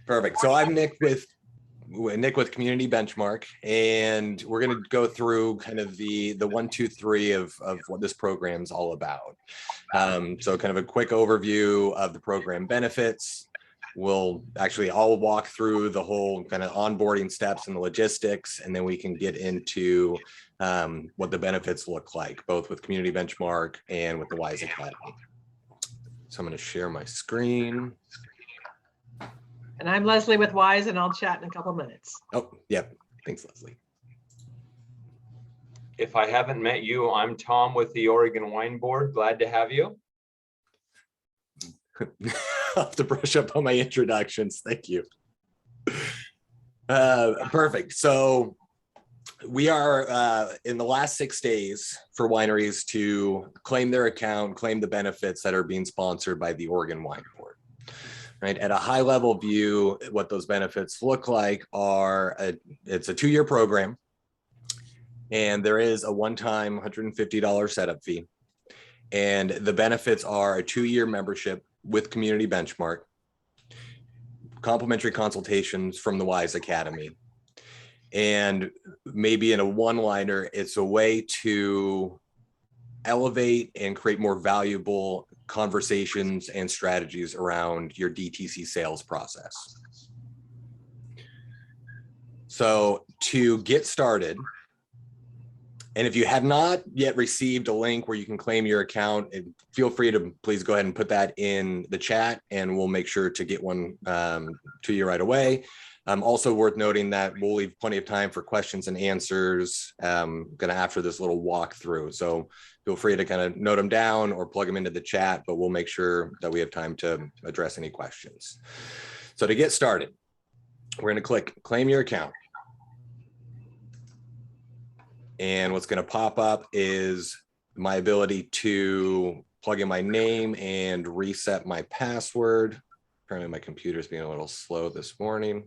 Perfect. So I'm Nick with Community Benchmark, and we're going to go through kind of the 1, 2, 3 of what this program is all about. So kind of a quick overview of the program benefits. I'll walk through the whole kind of onboarding steps and the logistics, and then we can get into what the benefits look like, both with Community Benchmark and with the WISE Academy. So I'm going to share my screen. And I'm Leslie with WISE, and I'll chat in a couple minutes. Oh, yep. Thanks, Leslie. If I haven't met you, I'm Tom with the Oregon Wine Board. Glad to have you. I'll have to brush up on my introductions. Thank you. Perfect. So we are in the last 6 days for wineries to claim their account, claim the benefits that are being sponsored by the Oregon Wine Board. Right. At a high level view, what those benefits look like are it's a 2-year program, and there is a one-time $150 setup fee. And the benefits are a 2-year membership with Community Benchmark, complimentary consultations from the WISE Academy, and maybe in a one-liner, it's a way to elevate and create more valuable conversations and strategies around your DTC sales process. So to get started, and if you have not yet received a link where you can claim your account, feel free to please go ahead and put that in the chat, and we'll make sure to get one to you right away. Also worth noting that we'll leave plenty of time for questions and answers after this little walkthrough. So feel free to kind of note them down or plug them into the chat, but we'll make sure that we have time to address any questions. So to get started, we're going to click claim your account. And what's going to pop up is my ability to plug in my name and reset my password. Apparently my computer's being a little slow this morning.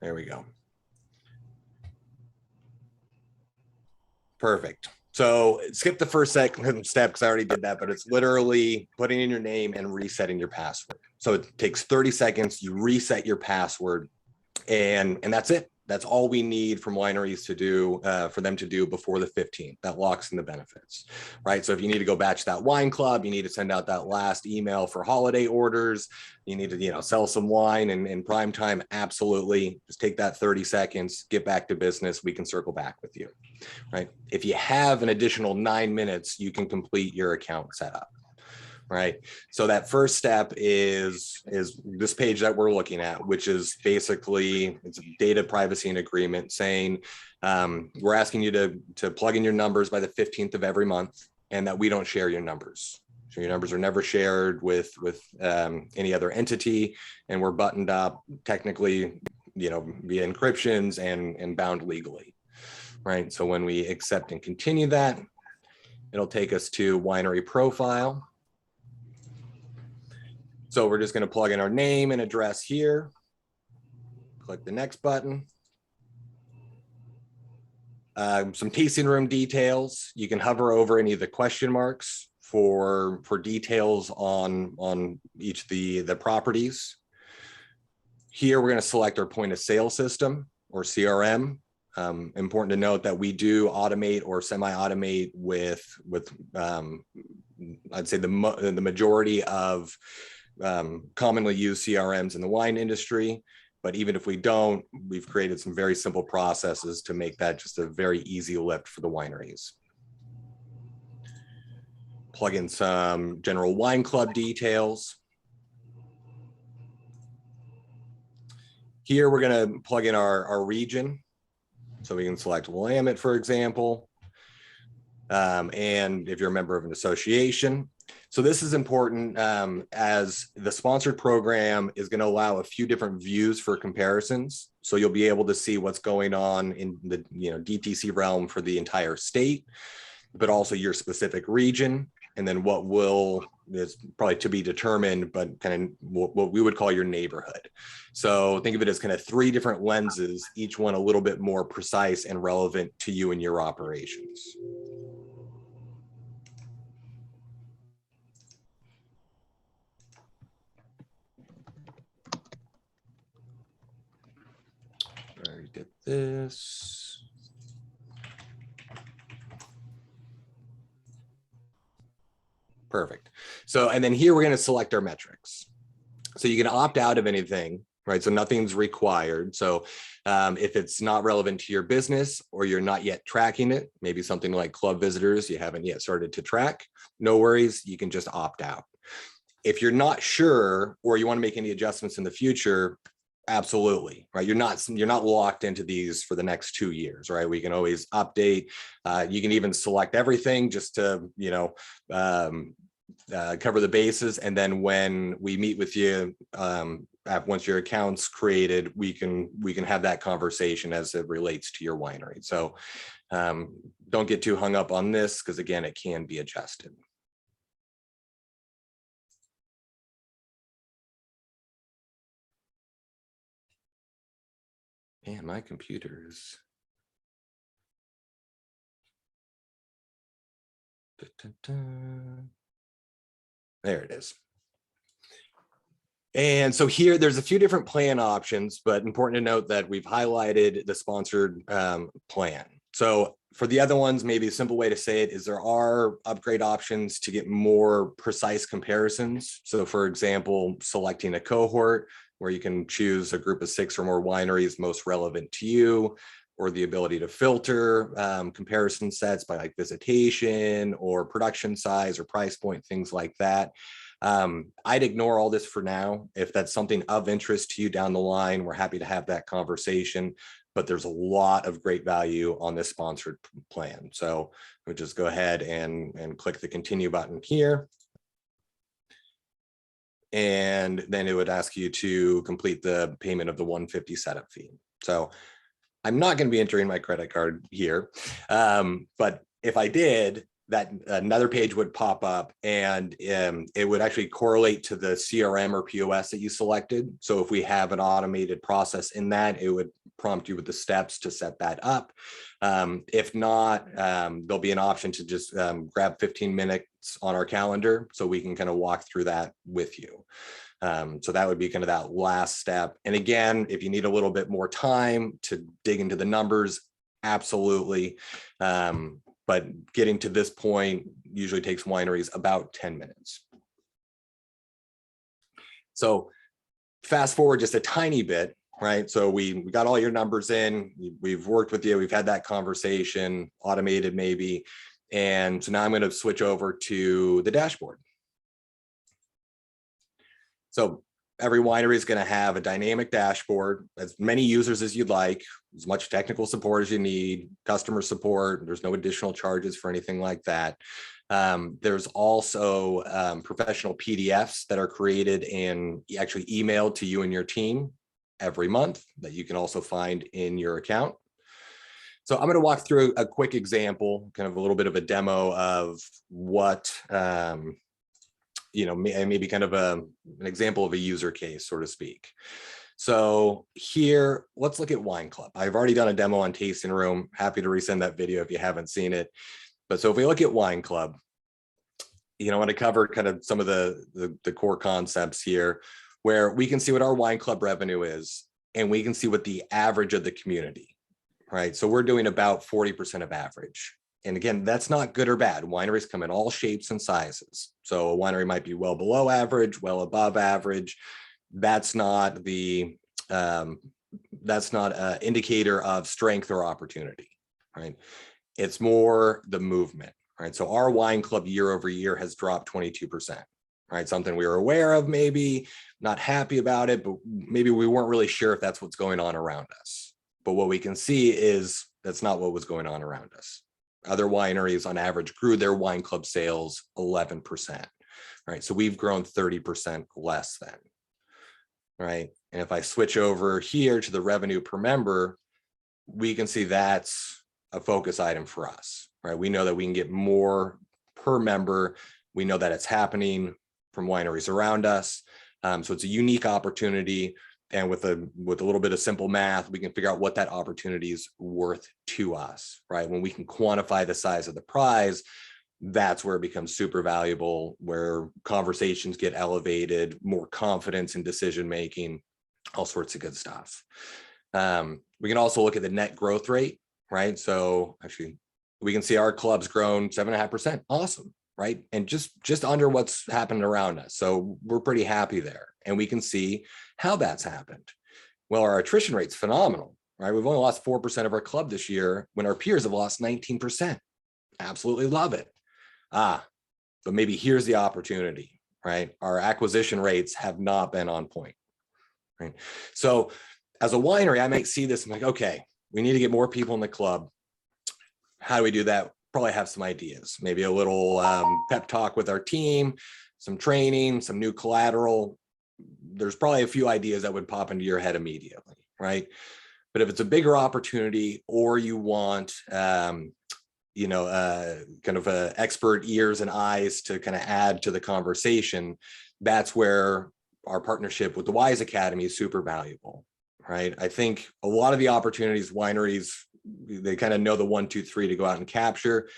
There we go. Perfect. So skip the first step because I already did that, but it's literally putting in your name and resetting your password. So it takes 30 seconds, you reset your password, and that's it. That's all we need from wineries to do, for them to do before the 15th. That locks in the benefits, right? So if you need to go batch that wine club, you need to send out that last email for holiday orders, you need to, sell some wine in prime time, absolutely. Just take that 30 seconds, get back to business. We can circle back with you, right? If you have an additional 9 minutes, you can complete your account setup. Right. So that first step is this page that we're looking at, which is basically it's a data privacy and agreement saying we're asking you to plug in your numbers by the 15th of every month, and that we don't share your numbers. So your numbers are never shared with any other entity, and we're buttoned up technically, via encryptions and bound legally. Right. So when we accept and continue that, it'll take us to winery profile. So we're just going to plug in our name and address here. Click the next button. Some tasting room details. You can hover over any of the question marks for details on each of the properties. Here we're going to select our point of sale system or CRM. Important to note that we do automate or semi-automate with I'd say the majority of commonly used CRMs in the wine industry, but even if we don't, we've created some very simple processes to make that just a very easy lift for the wineries. Plug in some general wine club details. Here we're going to plug in our region, so we can select Willamette, for example, and if you're a member of an association. So this is important as the sponsored program is going to allow a few different views for comparisons. So you'll be able to see what's going on in the DTC realm for the entire state, but also your specific region. and then what is probably to be determined, but kind of what we would call your neighborhood. So think of it as kind of 3 different lenses, each one a little bit more precise and relevant to you and your operations. I already did this. Perfect. So, and then here we're going to select our metrics. So you can opt out of anything, right? So nothing's required. So if it's not relevant to your business or you're not yet tracking it, maybe something like club visitors, you haven't yet started to track, no worries, you can just opt out. If you're not sure or you want to make any adjustments in the future, absolutely, right? You're not locked into these for the next 2 years, right? We can always update. You can even select everything just to, cover the bases. And then when we meet with you, once your account's created, we can have that conversation as it relates to your winery. So don't get too hung up on this, because again, it can be adjusted. Man, my computer's. There it is. And so here, there's a few different plan options, but important to note that we've highlighted the sponsored plan. So for the other ones, maybe a simple way to say it is there are upgrade options to get more precise comparisons. So for example, selecting a cohort where you can choose a group of 6 or more wineries most relevant to you, or the ability to filter comparison sets by like visitation or production size or price point, things like that. I'd ignore all this for now. If that's something of interest to you down the line, we're happy to have that conversation, but there's a lot of great value on this sponsored plan. So we'll just go ahead and click the continue button here. And then it would ask you to complete the payment of the $150 setup fee. So I'm not going to be entering my credit card here, but if I did, that another page would pop up, and it would actually correlate to the CRM or POS that you selected. So if we have an automated process in that, it would prompt you with the steps to set that up. If not, there'll be an option to just grab 15 minutes on our calendar so we can kind of walk through that with you. So that would be kind of that last step. And again, if you need a little bit more time to dig into the numbers, absolutely. But getting to this point usually takes wineries about 10 minutes. So fast forward just a tiny bit, right? So we got all your numbers in, we've worked with you, we've had that conversation, automated maybe. And so now I'm going to switch over to the dashboard. So every winery is going to have a dynamic dashboard, as many users as you'd like, as much technical support as you need, customer support. There's no additional charges for anything like that. There's also professional PDFs that are created and actually emailed to you and your team every month that you can also find in your account. So I'm going to walk through a quick example, kind of a little bit of a demo of what maybe kind of an example of a user case, so to speak. So here, let's look at Wine Club. I've already done a demo on Tasting Room. Happy to resend that video if you haven't seen it. But so if we look at Wine Club, I want to cover kind of some of the core concepts here, where we can see what our Wine Club revenue is, and we can see what the average of the community, right? So we're doing about 40% of average. And again, that's not good or bad. Wineries come in all shapes and sizes. So a winery might be well below average, well above average. That's not an indicator of strength or opportunity, right? It's more the movement, right? So our Wine Club year over year has dropped 22%, right? Something we were aware of, maybe not happy about it, but maybe we weren't really sure if that's what's going on around us. But what we can see is that's not what was going on around us. Other wineries on average grew their Wine Club sales 11%, right? So we've grown 30% less than, right? And if I switch over here to the revenue per member, we can see that's a focus item for us, right? We know that we can get more per member We know that it's happening from wineries around us. So it's a unique opportunity. And with a little bit of simple math, we can figure out what that opportunity is worth to us, right? When we can quantify the size of the prize, that's where it becomes super valuable, where conversations get elevated, more confidence in decision making, all sorts of good stuff. We can also look at the net growth rate, right? So actually, we can see our club's grown 7.5%. Awesome, right? And just under what's happened around us. So we're pretty happy there. And we can see how that's happened. Well, our attrition rate's phenomenal, right? We've only lost 4% of our club this year when our peers have lost 19%. Absolutely love it. But maybe here's the opportunity, right? Our acquisition rates have not been on point, right? So as a winery, I might see this, I'm like, okay, we need to get more people in the club. How do we do that? Probably have some ideas, maybe a little pep talk with our team, some training, some new collateral. There's probably a few ideas that would pop into your head immediately, right? But if it's a bigger opportunity, or you want, kind of expert ears and eyes to kind of add to the conversation, that's where our partnership with the Wise Academy is super valuable, right? I think a lot of the opportunities wineries, they kind of know the 1, 2, 3 to go out and capture,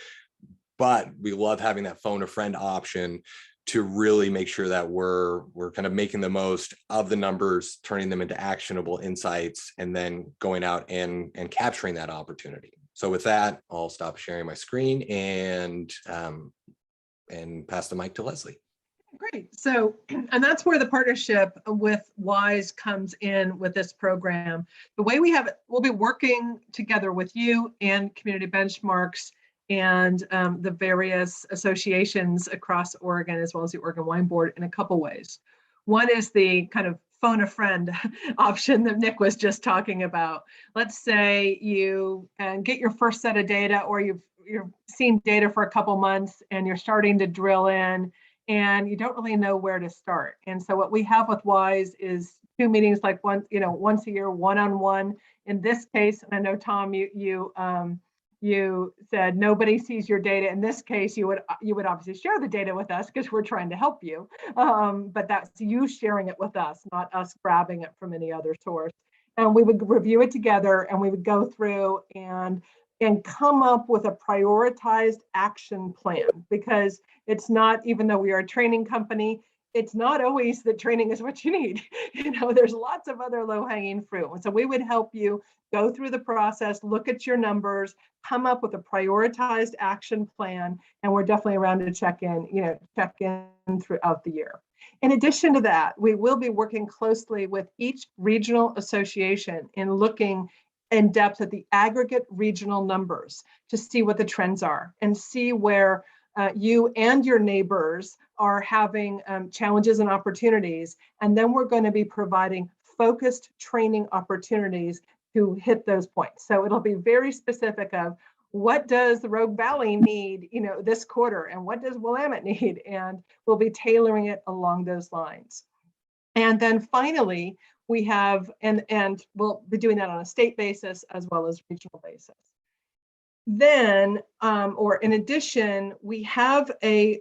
but we love having that phone a friend option to really make sure that we're kind of making the most of the numbers, turning them into actionable insights, and then going out and capturing that opportunity. So with that, I'll stop sharing my screen and pass the mic to Leslie. Great. So, and that's where the partnership with WISE comes in with this program. The way we have it, we'll be working together with you and Community Benchmarks and the various associations across Oregon, as well as the Oregon Wine Board, in a couple ways. One is the kind of phone a friend option that Nick was just talking about. Let's say you get your first set of data, or you've seen data for a couple months and you're starting to drill in and you don't really know where to start. And so what we have with WISE is 2 meetings, like once a year, one-on-one. In this case, and I know Tom, you said nobody sees your data. In this case, you would obviously share the data with us because we're trying to help you. But that's you sharing it with us, not us grabbing it from any other source. And we would review it together, and we would go through and come up with a prioritized action plan, because it's not, even though we are a training company, it's not always that training is what you need. There's lots of other low-hanging fruit. And so we would help you go through the process, look at your numbers, come up with a prioritized action plan, and we're definitely around to check in throughout the year. In addition to that, we will be working closely with each regional association in looking in depth at the aggregate regional numbers to see what the trends are and see where you and your neighbors are having challenges and opportunities. And then we're going to be providing focused training opportunities to hit those points. So it'll be very specific of what does the Rogue Valley need, this quarter, and what does Willamette need? And we'll be tailoring it along those lines. And then finally, we have, and we'll be doing that on a state basis as well as regional basis. Then, or in addition, we have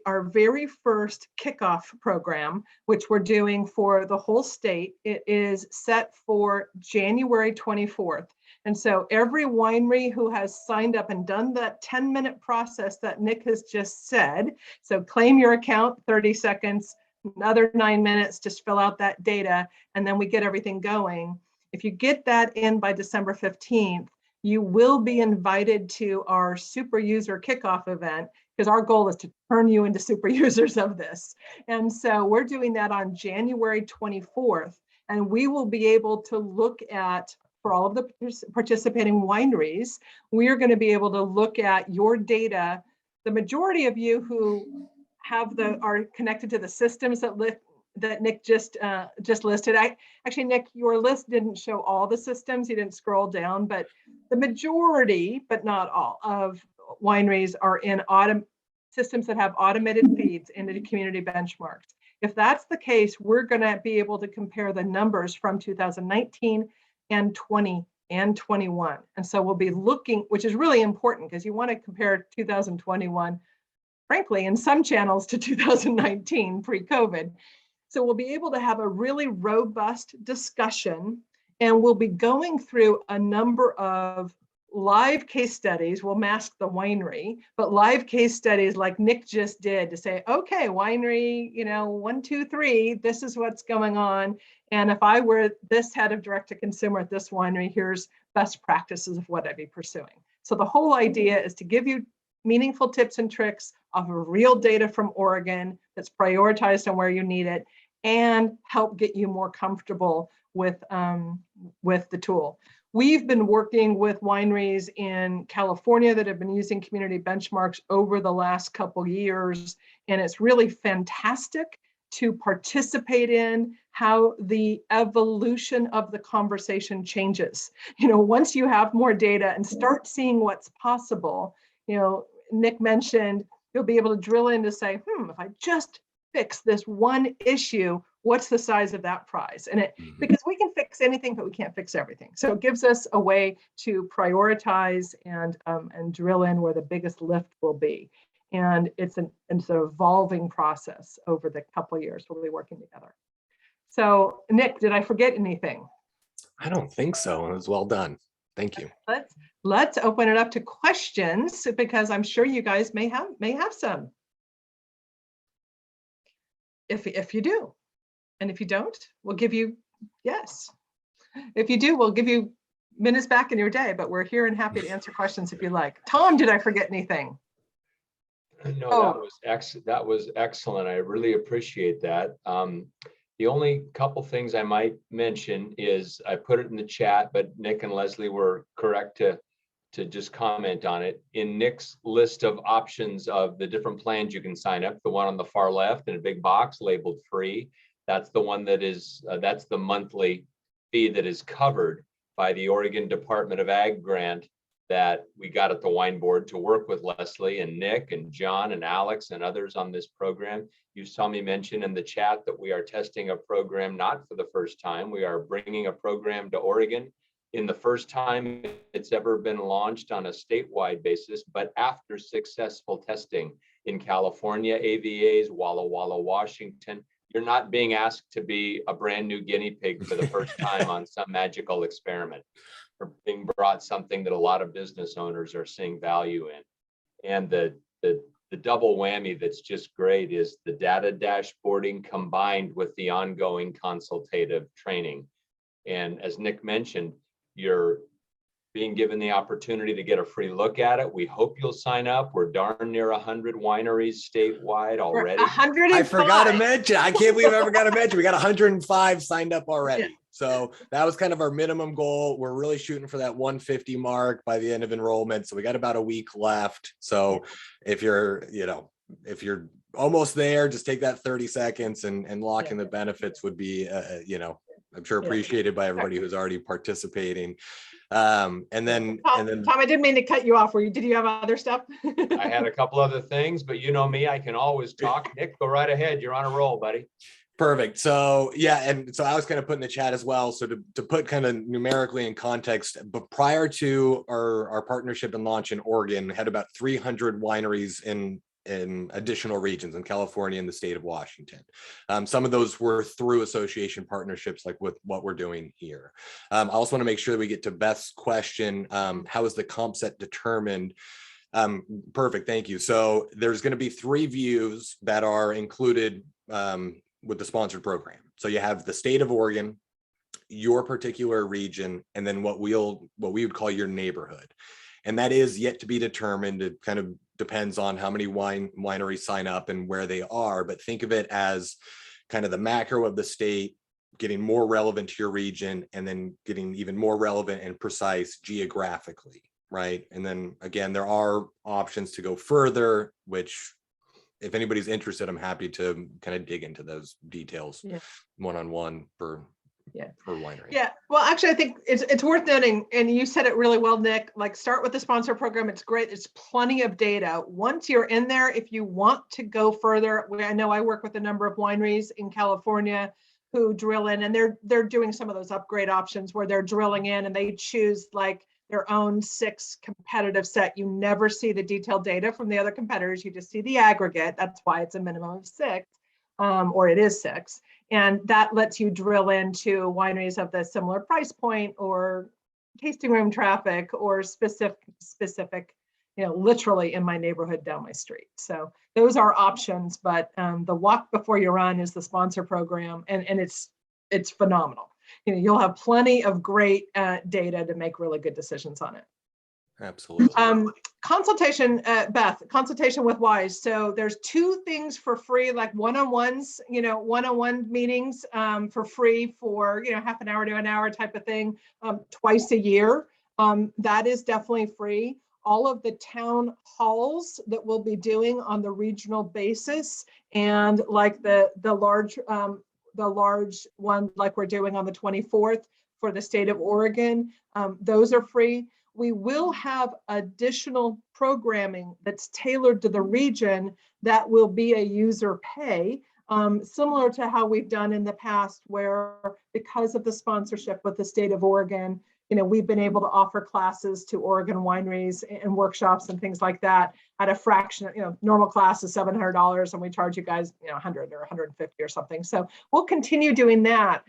our very first kickoff program, which we're doing for the whole state. It is set for January 24th. And so every winery who has signed up and done that 10-minute process that Nick has just said, so claim your account, 30 seconds, another 9 minutes, just fill out that data, and then we get everything going. If you get that in by December 15th, you will be invited to our super user kickoff event, because our goal is to turn you into super users of this. And so we're doing that on January 24th, and we will be able to look at, for all of the participating wineries, we are going to be able to look at your data. The majority of you who are connected to the systems that Nick just listed. Actually, Nick, your list didn't show all the systems. You didn't scroll down, but the majority, but not all, of wineries are in systems that have automated feeds into the community benchmarks. If that's the case, we're going to be able to compare the numbers from 2019 and 20 and 21. And so we'll be looking, which is really important, because you want to compare 2021 frankly, in some channels to 2019 pre-COVID. So we'll be able to have a really robust discussion, and we'll be going through a number of live case studies. We'll mask the winery, but live case studies like Nick just did to say, okay, winery, 1, 2, 3, this is what's going on. And if I were this head of direct to consumer at this winery, here's best practices of what I'd be pursuing. So the whole idea is to give you meaningful tips and tricks off of real data from Oregon that's prioritized on where you need it, and help get you more comfortable with the tool. We've been working with wineries in California that have been using community benchmarks over the last couple years, and it's really fantastic to participate in how the evolution of the conversation changes. Once you have more data and start seeing what's possible, Nick mentioned you'll be able to drill in to say, if I just fix this one issue, what's the size of that prize? And because we can fix anything, but we can't fix everything. So it gives us a way to prioritize and drill in where the biggest lift will be. And it's an evolving process over the couple of years we'll be working together. So Nick, did I forget anything? I don't think so. It was well done. Thank you. Let's open it up to questions, because I'm sure you guys may have some. If you do, and if you don't, we'll give you yes. If you do, we'll give you minutes back in your day. But we're here and happy to answer questions if you like. Tom, did I forget anything? No, that was excellent. I really appreciate that. The only couple things I might mention is I put it in the chat, but Nick and Leslie were correct to just comment on it. In Nick's list of options of the different plans you can sign up, the one on the far left in a big box labeled free, that's the one that is, that's the monthly fee that is covered by the Oregon Department of Ag grant that we got at the wine board to work with Leslie and Nick and John and Alex and others on this program. You saw me mention in the chat that we are testing a program not for the first time. We are bringing a program to Oregon in the first time it's ever been launched on a statewide basis, but after successful testing in California, AVAs, Walla Walla, Washington. You're not being asked to be a brand new guinea pig for the first time on some magical experiment, or being brought something that a lot of business owners are seeing value in. And the double whammy that's just great is the data dashboarding combined with the ongoing consultative training. And as Nick mentioned, you're being given the opportunity to get a free look at it. We hope you'll sign up. We're darn near 100 wineries statewide already. 105. I forgot to mention, I can't believe I ever got to mention, we got 105 signed up already. Yeah. So that was kind of our minimum goal. We're really shooting for that 150 mark by the end of enrollment. So we got about a week left. So if you're almost there, just take that 30 seconds and lock in the benefits would be, I'm sure appreciated by everybody who's already participating. And then Tom, I didn't mean to cut you off. Did you have other stuff? I had a couple other things, but you know me, I can always talk. Nick, go right ahead. You're on a roll, buddy. Perfect. So yeah, and so I was kind of putting in the chat as well. So to put kind of numerically in context, but prior to our partnership and launch in Oregon, we had about 300 wineries in additional regions in California and the state of Washington. Some of those were through association partnerships, like with what we're doing here. I also want to make sure that we get to Beth's question. How is the comp set determined? Perfect. Thank you. So there's going to be 3 views that are included with the sponsored program. So you have the state of Oregon, your particular region, and then what we would call your neighborhood. And that is yet to be determined. It kind of depends on how many wineries sign up and where they are, but think of it as kind of the macro of the state getting more relevant to your region, and then getting even more relevant and precise geographically, right? And then again, there are options to go further, which if anybody's interested, I'm happy to kind of dig into those details one-on-one per winery. Yeah, well, actually, I think it's worth noting, and you said it really well, Nick, like start with the sponsor program. It's great. It's plenty of data. Once you're in there, if you want to go further, I know I work with a number of wineries in California who drill in, and they're doing some of those upgrade options where they're drilling in and they choose like their own 6 competitive set. You never see the detailed data from the other competitors. You just see the aggregate. That's why it's a minimum of 6, or it is 6. And that lets you drill into wineries of the similar price point or tasting room traffic or specific, literally in my neighborhood down my street. So those are options, but the walk before you run is the sponsor program, and it's phenomenal. You'll have plenty of great data to make really good decisions on it. Absolutely. Consultation, Beth, consultation with WISE. So there's 2 things for free, like one-on-ones, one-on-one meetings for free for, half an hour to an hour type of thing, twice a year. That is definitely free. All of the town halls that we'll be doing on the regional basis, and like the large one like we're doing on the 24th for the state of Oregon, those are free. We will have additional programming that's tailored to the region that will be a user pay, similar to how we've done in the past, where because of the sponsorship with the state of Oregon, we've been able to offer classes to Oregon wineries and workshops and things like that at a fraction. Normal class is $700, and we charge you guys, 100 or 150 or something. So we'll continue doing that.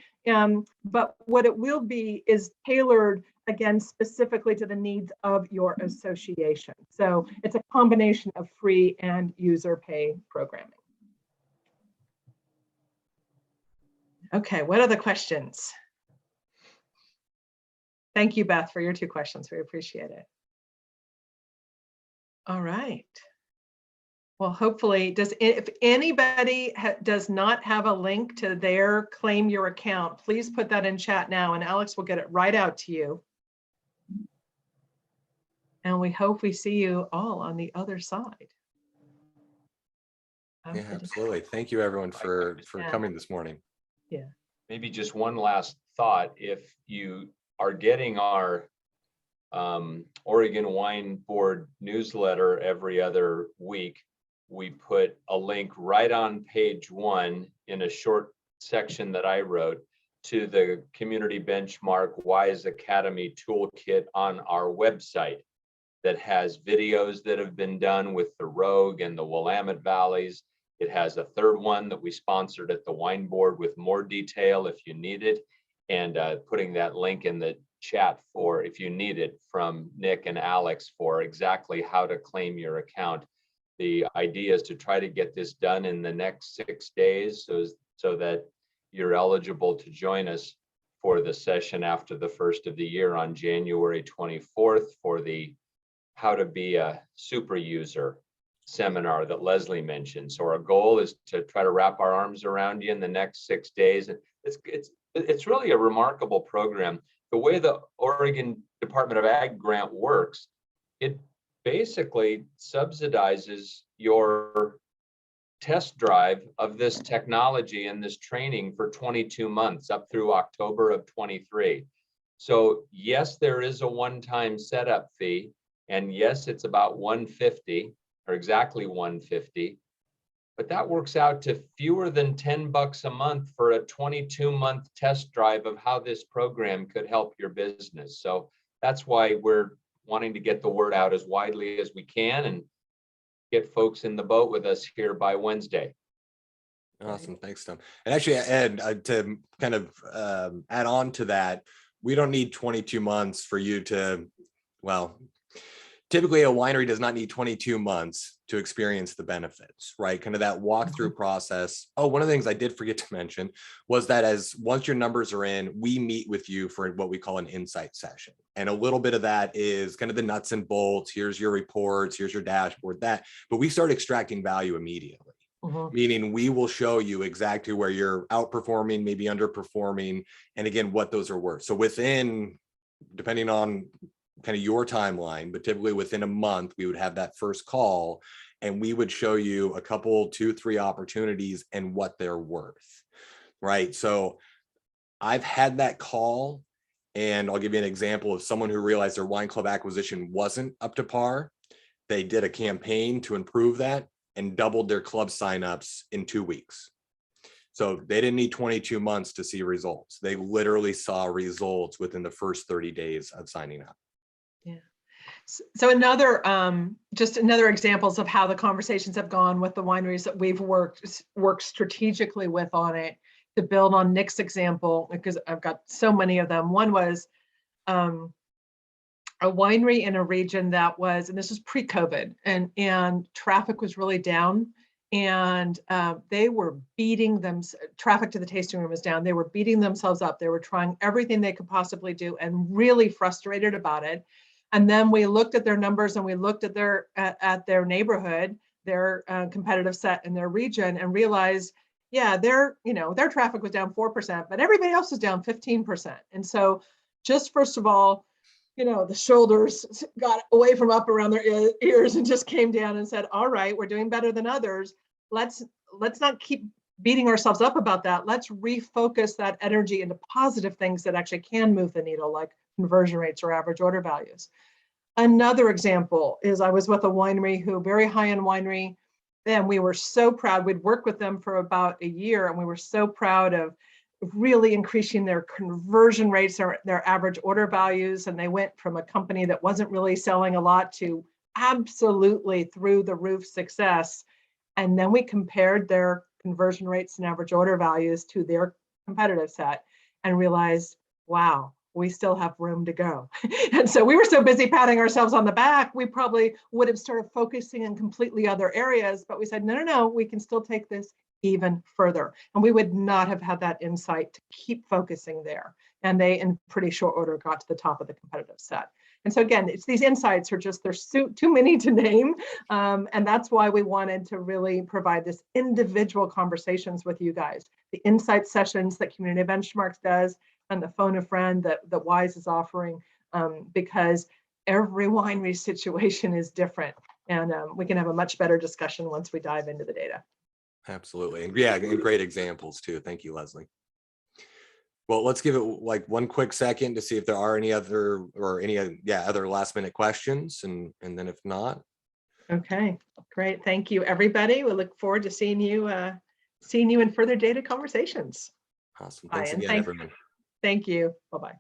But what it will be is tailored, again, specifically to the needs of your association. So it's a combination of free and user pay programming. Okay, what are the questions? Thank you, Beth, for your 2 questions. We appreciate it. All right. Well, hopefully, if anybody does not have a link to their Claim Your Account, please put that in chat now, and Alex will get it right out to you. And we hope we see you all on the other side. Yeah, absolutely. Thank you, everyone, for coming this morning. Yeah. Maybe just one last thought. If you are getting our Oregon Wine Board newsletter every other week, we put a link right on page 1 in a short section that I wrote to the Community Benchmark WISE Academy Toolkit on our website that has videos that have been done with the Rogue and the Willamette Valleys. It has a 3rd one that we sponsored at the Wine Board with more detail if you need it, and putting that link in the chat for, if you need it, from Nick and Alex for exactly how to claim your account. The idea is to try to get this done in the next 6 days so that you're eligible to join us for the session after the first of the year on January 24th for the How to Be a Super User seminar that Leslie mentioned. So our goal is to try to wrap our arms around you in the next 6 days. And it's really a remarkable program. The way the Oregon Department of Ag grant works, it basically subsidizes your test drive of this technology and this training for 22 months up through October of 23. So yes, there is a one-time setup fee, and yes, it's about $150 or exactly $150, but that works out to fewer than $10 a month for a 22-month test drive of how this program could help your business. So that's why we're wanting to get the word out as widely as we can and get folks in the boat with us here by Wednesday. Awesome. Thanks, Tom. And actually, Ed, to kind of add on to that, we don't need 22 months for you to, well, typically a winery does not need 22 months to experience the benefits, right? Kind of that walkthrough process. Oh, one of the things I did forget to mention was that once your numbers are in, we meet with you for what we call an insight session. And a little bit of that is kind of the nuts and bolts. Here's your reports, here's your dashboard, but we start extracting value immediately. Meaning we will show you exactly where you're outperforming, maybe underperforming, and again, what those are worth. So within, depending on kind of your timeline, but typically within a month, we would have that first call and we would show you a couple, 2-3 opportunities and what they're worth, right? So I've had that call, and I'll give you an example of someone who realized their wine club acquisition wasn't up to par. They did a campaign to improve that and doubled their club signups in 2 weeks. So they didn't need 22 months to see results. They literally saw results within the first 30 days of signing up. So another, just another examples of how the conversations have gone with the wineries that we've worked strategically with on it, to build on Nick's example, because I've got so many of them. One was a winery in a region that was, and this was pre-COVID, and traffic was really down, and they were beating them. Traffic to the tasting room was down. They were beating themselves up. They were trying everything they could possibly do, and really frustrated about it. And then we looked at their numbers, and we looked at their neighborhood, their competitive set in their region, and realized, yeah, their traffic was down 4%, but everybody else was down 15%. And so, just first of all, the shoulders got away from up around their ears and just came down and said, all right, we're doing better than others. Let's not keep beating ourselves up about that. Let's refocus that energy into positive things that actually can move the needle, like conversion rates or average order values. Another example is I was with a winery very high-end winery, and we were so proud. We'd worked with them for about a year, and we were so proud of really increasing their conversion rates or their average order values. And they went from a company that wasn't really selling a lot to absolutely through the roof success. And then we compared their conversion rates and average order values to their competitive set and realized, wow, we still have room to go. And so we were so busy patting ourselves on the back, we probably would have started focusing in completely other areas, but we said, no, we can still take this even further. And we would not have had that insight to keep focusing there. And they, in pretty short order, got to the top of the competitive set. And so again, it's these insights are just, there's too many to name. And that's why we wanted to really provide this individual conversations with you guys. The insight sessions that Community Benchmarks does, and the phone a friend that Wise is offering, because every winery situation is different. And we can have a much better discussion once we dive into the data. Absolutely. And yeah, and great examples too. Thank you, Leslie. Well, let's give it like one quick second to see if there are any other other last minute questions. And then if not. Okay, great. Thank you, everybody. We look forward to seeing you in further data conversations. Awesome. Thanks again, everyone. Thank you. Bye-bye.